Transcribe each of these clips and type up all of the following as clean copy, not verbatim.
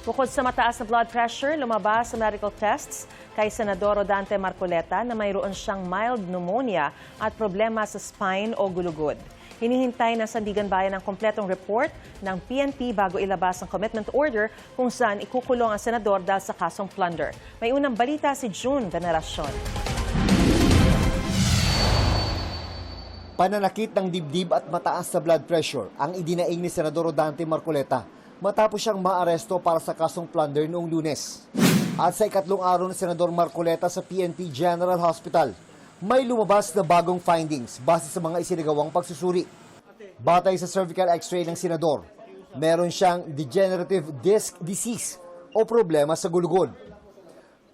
Bukod sa mataas na blood pressure, lumabas sa medical tests kay Senador Rodante Marcoleta na mayroon siyang mild pneumonia at problema sa spine o gulugod. Hinihintay ng Sandigan Bayan ang kompletong report ng PNP bago ilabas ang commitment order kung saan ikukulong ang senador dahil sa kasong plunder. May unang balita si June Veneracion. Pananakit ng dibdib at mataas na blood pressure ang idinaing ni Senador Rodante Marcoleta matapos siyang maaresto para sa kasong plunder noong Lunes. At sa ikatlong araw ni Senador Marcoleta sa PNP General Hospital, may lumabas na bagong findings base sa mga isinagawang pagsusuri. Batay sa cervical x-ray ng senador, meron siyang degenerative disc disease o problema sa gulugod.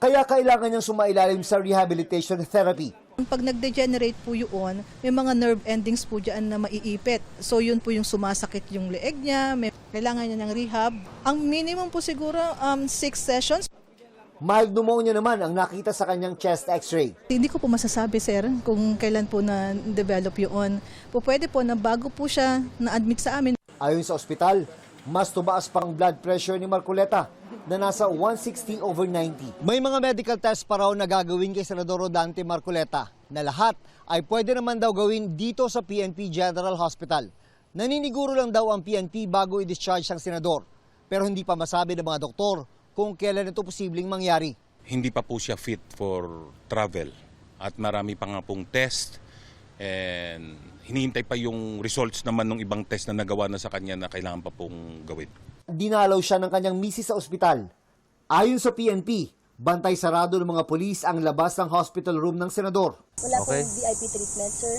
Kaya kailangan niyang sumailalim sa rehabilitation therapy. Pag nag-degenerate po yun, may mga nerve endings po dyan na maiipit. So yun po yung sumasakit yung leeg niya, kailangan niya ng rehab. Ang minimum po siguro 6 sessions. Mild pneumonia naman ang nakita sa kanyang chest x-ray. Hindi ko po masasabi, sir, kung kailan po na-develop yun. Pwede po na bago po siya na-admit sa amin. Ayon sa ospital, mas tumaas pang blood pressure ni Marcoleta na nasa 160/90. May mga medical test pa raw na gagawin kay Senador Rodante Marcoleta na lahat ay pwede naman daw gawin dito sa PNP General Hospital. Naniniguro lang daw ang PNP bago i-discharge ang senador, pero hindi pa masabi ng mga doktor kung kailan ito posibleng mangyari. Hindi pa po siya fit for travel at marami pa nga pong test and hinihintay pa yung results naman ng ibang test na nagawa na sa kanya na kailangan pa pong gawin. Dinalaw siya ng kanyang misis sa ospital. Ayon sa PNP, bantay sarado ng mga polis ang labas ng hospital room ng senador. Wala pong VIP treatment, sir?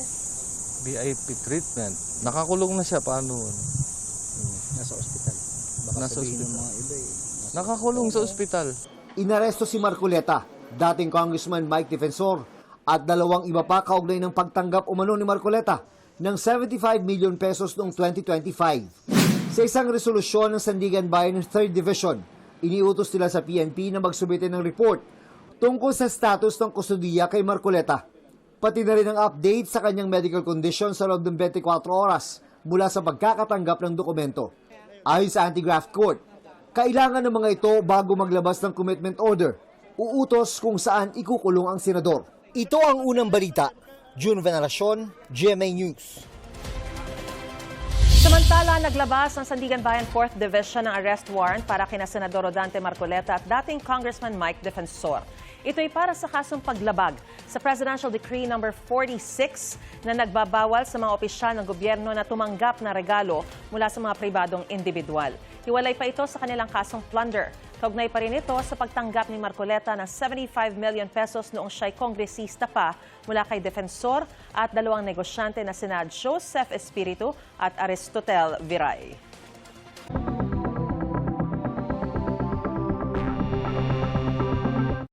VIP treatment? Nakakulong na siya, paano? Nasa ospital. Baka Nasa sabihin ospital. ng mga iba eh. Nakakulong sa ospital. Inaresto si Marcoleta, dating Congressman Mike Defensor, at dalawang iba pa kaugnay ng pagtanggap umano ni Marcoleta ng 75 million pesos noong 2025. Sa isang resolusyon ng Sandigan Bayan 3rd Division, iniutos nila sa PNP na magsubite ng report tungkol sa status ng kustudiya kay Marcoleta. Pati na rin ang update sa kanyang medical condition sa loob ng 24 oras mula sa pagkakatanggap ng dokumento. Ayon sa Anti-Graft Court, kailangan ng mga ito bago maglabas ng commitment order, uutos kung saan ikukulong ang senador. Ito ang unang balita. June Veneracion, GMA News. Samantala, naglabas ng Sandigan Bayan 4th Division ng arrest warrant para kina Senador Rodante Marcoleta at dating Congressman Mike Defensor. Ito ay para sa kasong paglabag sa Presidential Decree No. 46 na nagbabawal sa mga opisyal ng gobyerno na tumanggap na regalo mula sa mga pribadong individual. Hiwalay pa ito sa kanilang kasong plunder. Kaugnay pa rin ito sa pagtanggap ni Marcoleta ng 75 million pesos noong siya'y kongresista pa mula kay Defensor at dalawang negosyante na sina Joseph Espiritu at Aristotel Viray.